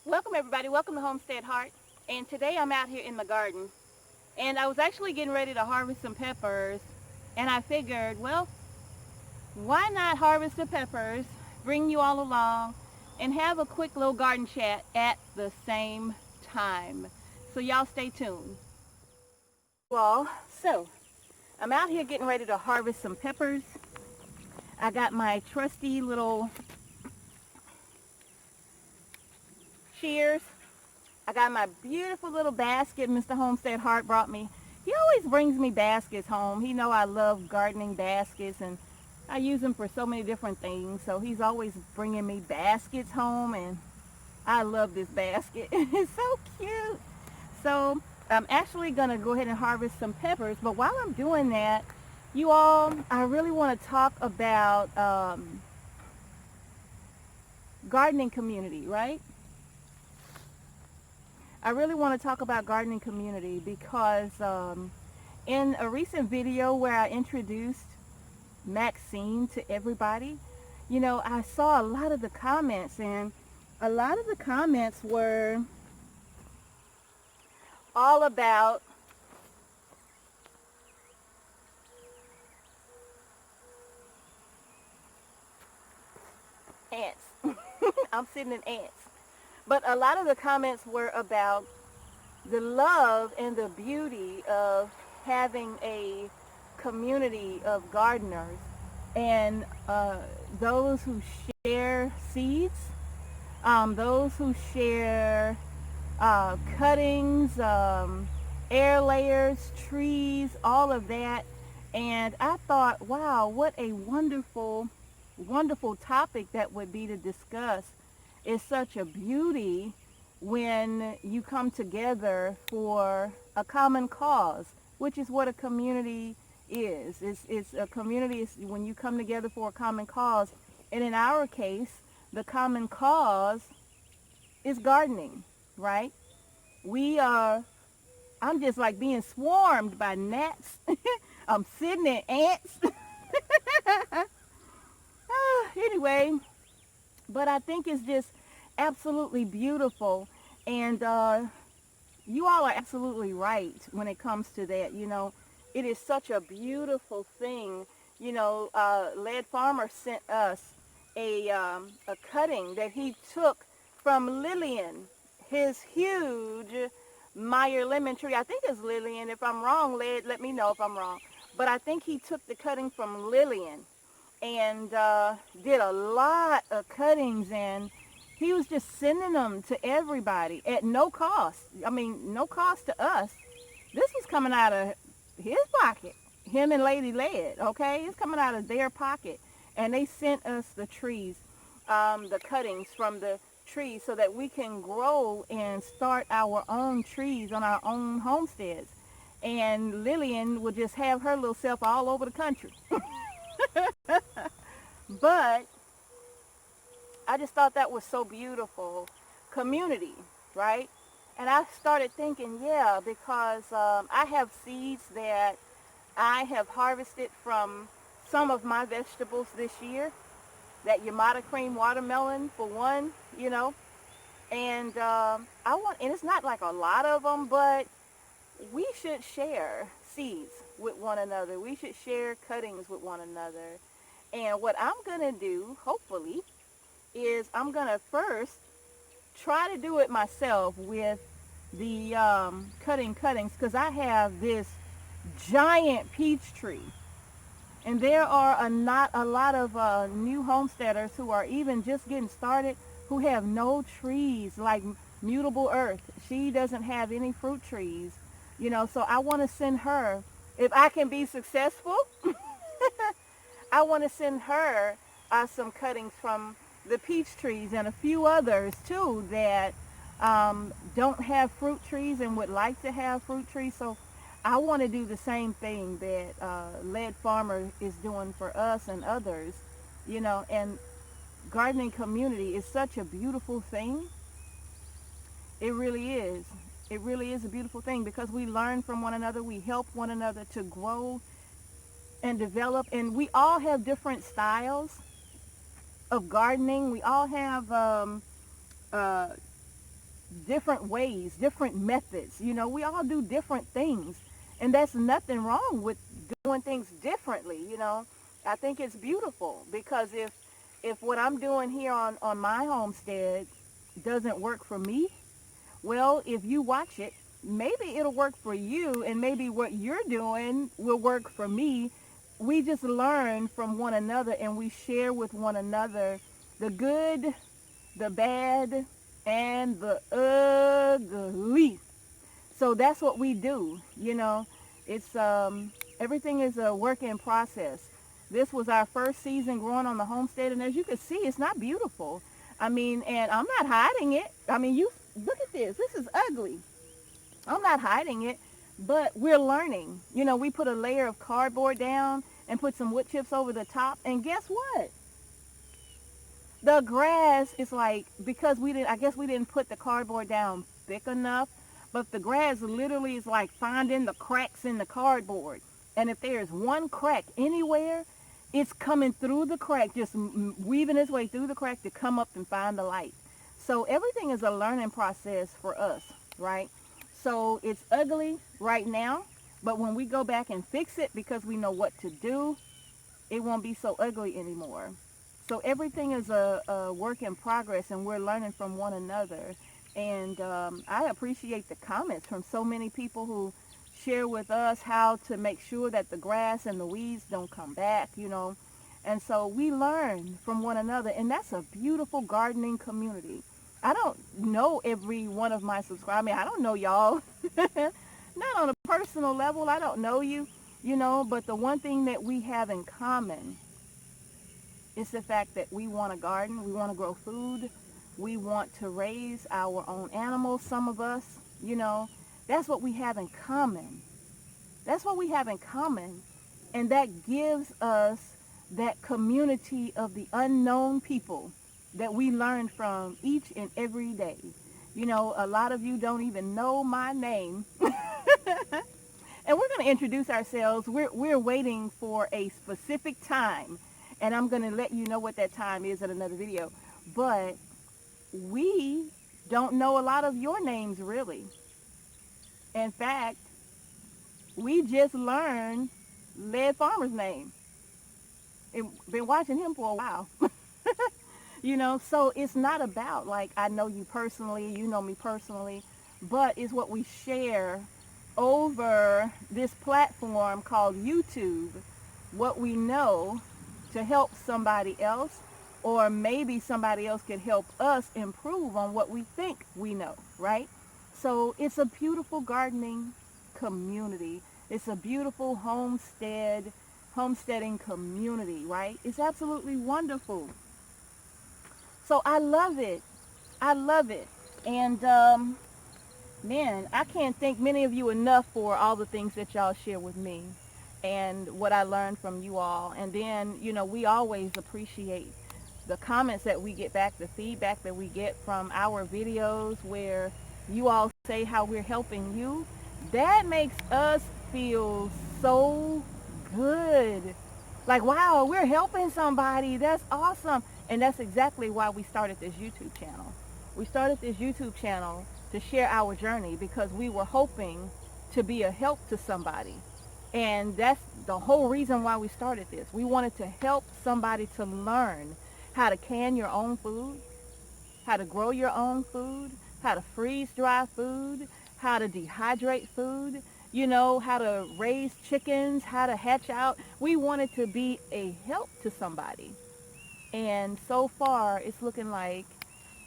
Welcome everybody, welcome to Homestead Heart. And today I'm out here in the garden. And I was actually getting ready to harvest some peppers. And I figured, well, why not harvest the peppers, bring you all along, and have a quick little garden chat at the same time. So y'all stay tuned. Well, so I'm out here getting ready to harvest some peppers. I got my trusty little shears. I got my beautiful little basket Mr. Homestead Heart brought me. He always brings me baskets home. He know I love gardening baskets and I use them for so many different things. So he's always bringing me baskets home and I love this basket. It's so cute. So I'm actually going to go ahead and harvest some peppers. But while I'm doing that, you all, I really want to talk about gardening community, right? I really want to talk about gardening community because in a recent video where I introduced Maxine to everybody, you know, I saw a lot of the comments and a lot of the comments were all about ants. I'm sitting in ants. But a lot of the comments were about the love and the beauty of having a community of gardeners and those who share seeds, those who share cuttings, air layers, trees, all of that. And I thought, wow, what a wonderful, wonderful topic that would be to discuss. It's such a beauty when you come together for a common cause, which is what a community is. It's a community is when you come together for a common cause. And in our case, the common cause is gardening, right? We are, I'm just like being swarmed by gnats. I'm sitting in ants. Anyway, but I think it's just absolutely beautiful. And you all are absolutely right when it comes to that. You know, it is such a beautiful thing. You know, Lead Farmer sent us a cutting that he took from Lillian, his huge Meyer lemon tree. I think it's Lillian. If I'm wrong, Led, let me know if I'm wrong. But I think he took the cutting from Lillian and did a lot of cuttings, and he was just sending them to everybody at no cost. I mean, no cost to us. This was coming out of his pocket, him and Lady Lead, okay? It's coming out of their pocket. And they sent us the trees, the cuttings from the trees so that we can grow and start our own trees on our own homesteads. And Lillian would just have her little self all over the country. But I just thought that was so beautiful. Community, right? And I started thinking, yeah, because I have seeds that I have harvested from some of my vegetables this year. That Yamata cream watermelon, for one, you know. And and it's not like a lot of them, but we should share seeds with one another. We should share cuttings with one another. And what I'm going to do, hopefully, is I'm going to first try to do it myself with the cuttings because I have this giant peach tree. And there are not a lot of new homesteaders who are even just getting started who have no trees, like Mutable Earth. She doesn't have any fruit trees, you know, so I want to send her, if I can be successful, I want to send her some cuttings from the peach trees and a few others too that don't have fruit trees and would like to have fruit trees. So I want to do the same thing that Lead Farmer is doing for us and others, you know. And gardening community is such a beautiful thing. It really is. It really is a beautiful thing because we learn from one another. We help one another to grow and develop. And we all have different styles of gardening. We all have different ways, different methods. You know, we all do different things. And that's nothing wrong with doing things differently, you know. I think it's beautiful because if what I'm doing here on my homestead doesn't work for me, well, if you watch it, maybe it'll work for you and maybe what you're doing will work for me. We just learn from one another and we share with one another the good, the bad, and the ugly. So that's what we do, you know. It's everything is a work in process. This was our first season growing on the homestead, and as you can see, it's not beautiful. I mean, and I'm not hiding it. I mean, you look at this. This is ugly. I'm not hiding it, but we're learning. You know, we put a layer of cardboard down and put some wood chips over the top, and guess what? The grass is like, because I guess we didn't put the cardboard down thick enough, but the grass literally is like finding the cracks in the cardboard. And if there's one crack anywhere, it's coming through the crack, just weaving its way through the crack to come up and find the light. So everything is a learning process for us, right? So it's ugly right now, but when we go back and fix it because we know what to do, it won't be so ugly anymore. So everything is a work in progress, and we're learning from one another. And I appreciate the comments from so many people who share with us how to make sure that the grass and the weeds don't come back, you know. And so we learn from one another, and that's a beautiful gardening community. I don't know every one of my subscribers. I mean, I don't know y'all. Not on a personal level. I don't know you, you know, but the one thing that we have in common is the fact that we want to garden, we want to grow food, we want to raise our own animals, some of us, you know. That's what we have in common. That's what we have in common. And that gives us that community of the unknown people that we learn from each and every day. You know, a lot of you don't even know my name. And we're going to introduce ourselves. We're waiting for a specific time. And I'm going to let you know what that time is in another video. But we don't know a lot of your names, really. In fact, we just learned Led Farmer's name. And been watching him for a while. You know, so it's not about like I know you personally, you know me personally, but it's what we share over this platform called YouTube, what we know to help somebody else, or maybe somebody else can help us improve on what we think we know, right? So it's a beautiful gardening community. It's a beautiful homesteading community, right? It's absolutely wonderful. So I love it. I love it. And man, I can't thank many of you enough for all the things that y'all share with me and what I learned from you all. And then, you know, we always appreciate the comments that we get back, the feedback that we get from our videos where you all say how we're helping you. That makes us feel so good. Like, wow, we're helping somebody. That's awesome. And that's exactly why we started this YouTube channel. We started this YouTube channel to share our journey because we were hoping to be a help to somebody. And that's the whole reason why we started this. We wanted to help somebody to learn how to can your own food, how to grow your own food, how to freeze dry food, how to dehydrate food, you know, how to raise chickens, how to hatch out. We wanted to be a help to somebody. And so far, it's looking like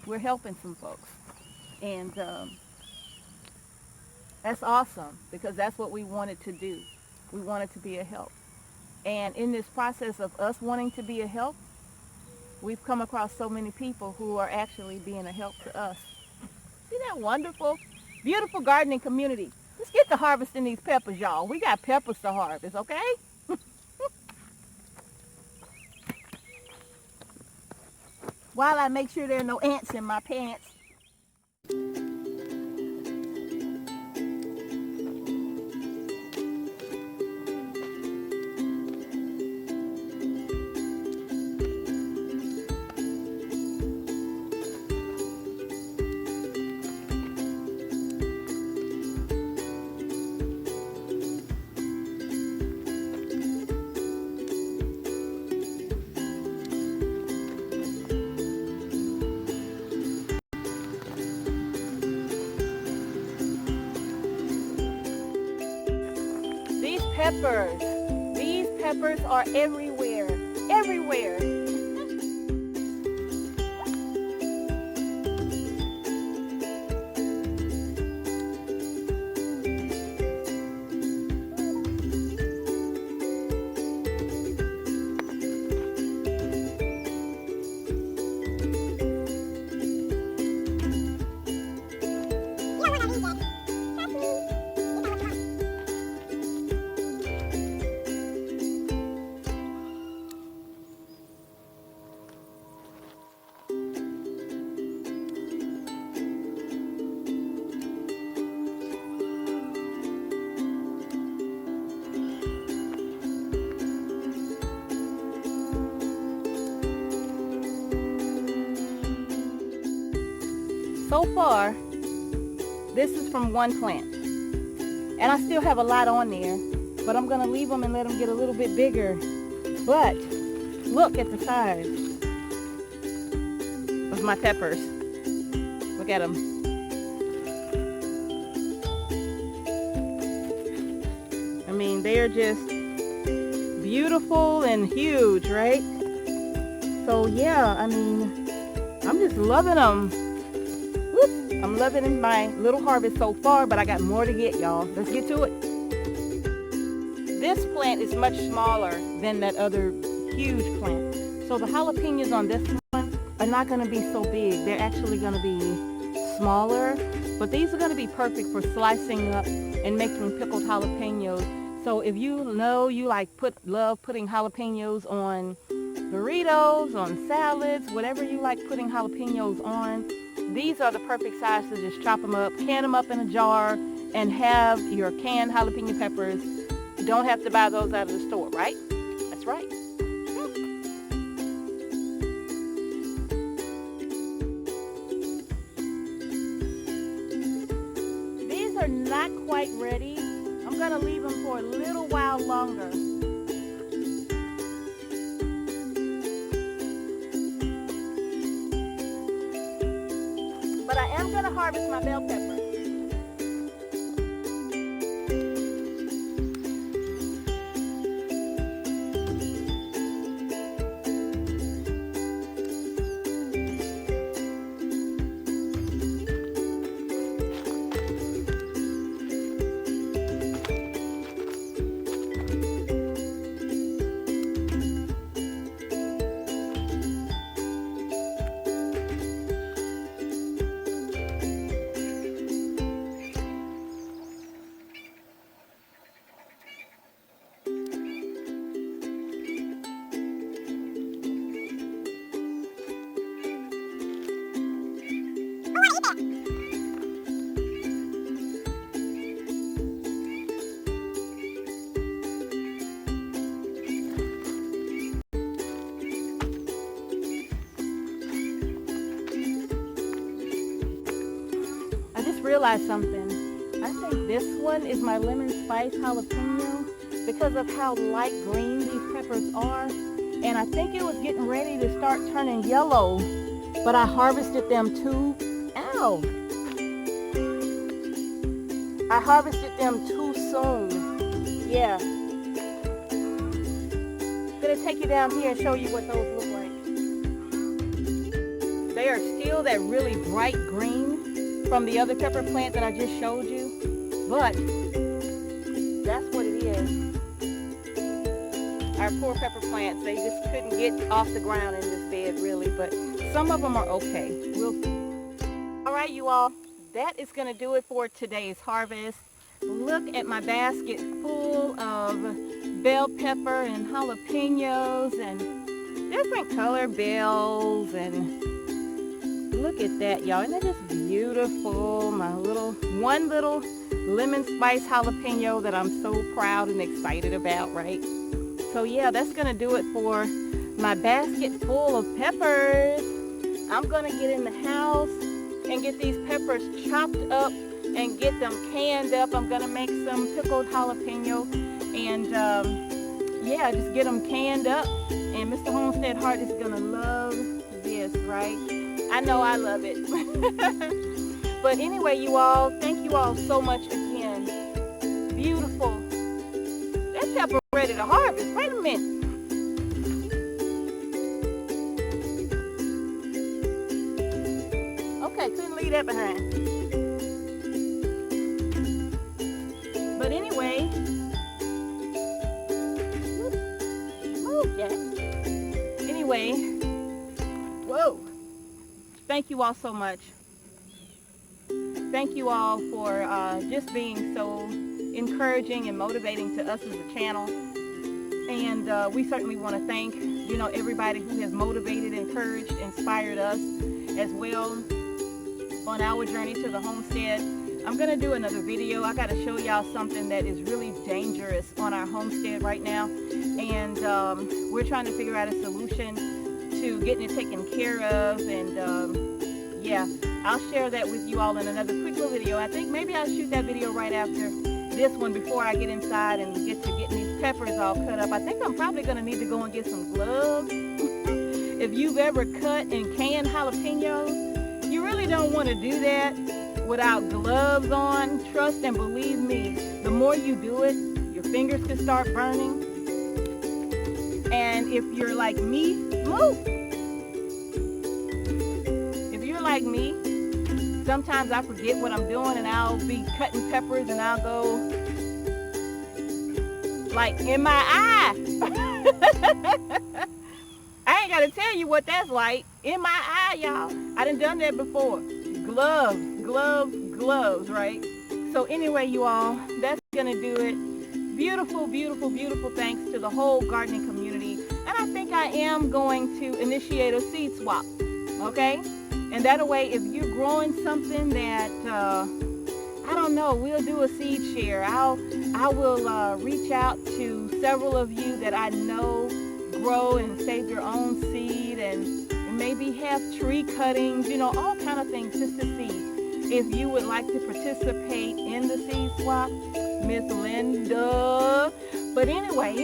we're helping some folks. And that's awesome because that's what we wanted to do. We wanted to be a help. And in this process of us wanting to be a help, we've come across so many people who are actually being a help to us. Isn't that wonderful? Beautiful gardening community. Let's get to harvesting these peppers, y'all. We got peppers to harvest, okay? While I make sure there are no ants in my pants. peppers. These peppers are everywhere, everywhere. So far, this is from one plant. And I still have a lot on there, but I'm gonna leave them and let them get a little bit bigger. But look at the size of my peppers. Look at them. I mean, they're just beautiful and huge, right? So yeah, I mean, I'm just loving them. I'm loving my little harvest so far, but I got more to get, y'all. Let's get to it. This plant is much smaller than that other huge plant. So the jalapenos on this one are not going to be so big. They're actually going to be smaller, but these are going to be perfect for slicing up and making pickled jalapenos. So if you know you love putting jalapenos on burritos, on salads, whatever you like putting jalapenos on, these are the perfect size to just chop them up, can them up in a jar, and have your canned jalapeno peppers. You don't have to buy those out of the store, right? That's right. These are not quite ready. I'm going to leave them for a little while longer. But I am going to harvest my bell pepper. Realize something. I think this one is my lemon spice jalapeno because of how light green these peppers are, and I think it was getting ready to start turning yellow, but I harvested them too. Ow! I harvested them too soon. Yeah. I'm gonna take you down here and show you what those look like. They are still that really bright green from the other pepper plant that I just showed you, but that's what it is. Our poor pepper plants, they just couldn't get off the ground in this bed really, but some of them are okay. We'll see. All right, you all, that is going to do it for today's harvest. Look at my basket full of bell pepper and jalapenos and different color bells, and look at that, y'all. Isn't that just beautiful? My one little lemon spice jalapeno that I'm so proud and excited about, right? So yeah, that's gonna do it for my basket full of peppers. I'm gonna get in the house and get these peppers chopped up and get them canned up. I'm gonna make some pickled jalapeno and yeah, just get them canned up. And Mr. Homestead Heart is gonna love this, right? I know I love it. But anyway, you all, thank you all so much again. Beautiful. ready to harvest. Wait a minute. Okay, couldn't leave that behind. But anyway, move, Jack. Anyway, whoa. Thank you all so much. Thank you all for just being so encouraging and motivating to us as a channel. And we certainly want to thank, you know, everybody who has motivated, encouraged, inspired us as well on our journey to the homestead. I'm going to do another video. I got to show y'all something that is really dangerous on our homestead right now. And we're trying to figure out a solution to getting it taken care of. And yeah, I'll share that with you all in another quick little video. I think maybe I'll shoot that video right after this one before I get inside and get to getting these peppers all cut up. I think I'm probably going to need to go and get some gloves. If you've ever cut and canned jalapenos, you really don't want to do that without gloves on. Trust and believe me, the more you do it, your fingers could start burning. And if you're like me, move. If you're like me, sometimes I forget what I'm doing and I'll be cutting peppers and I'll go like in my eye. I ain't got to tell you what that's like. In my eye, y'all. I done that before. Gloves, gloves, gloves, right? So anyway, you all, that's going to do it. Beautiful, beautiful, beautiful thanks to the whole gardening community. And I think I am going to initiate a seed swap, okay? And that way, if you're growing something that, I don't know, we'll do a seed share. I will reach out to several of you that I know grow and save your own seed and maybe have tree cuttings, you know, all kind of things just to see if you would like to participate in the seed swap, Miss Linda. But anyway,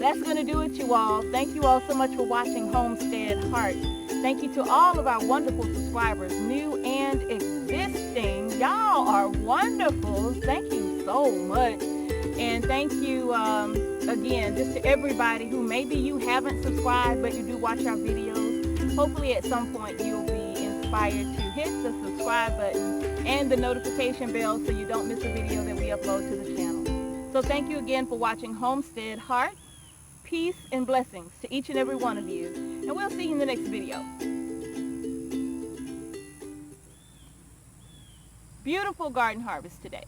that's going to do it, you all. Thank you all so much for watching Homestead Heart. Thank you to all of our wonderful subscribers, new and existing. Y'all are wonderful. Thank you so much. And thank you again just to everybody who maybe you haven't subscribed but you do watch our videos. Hopefully at some point you'll be inspired to hit the subscribe button and the notification bell so you don't miss a video that we upload to the channel. So thank you again for watching Homestead Heart. Peace and blessings to each and every one of you. And we'll see you in the next video. Beautiful garden harvest today.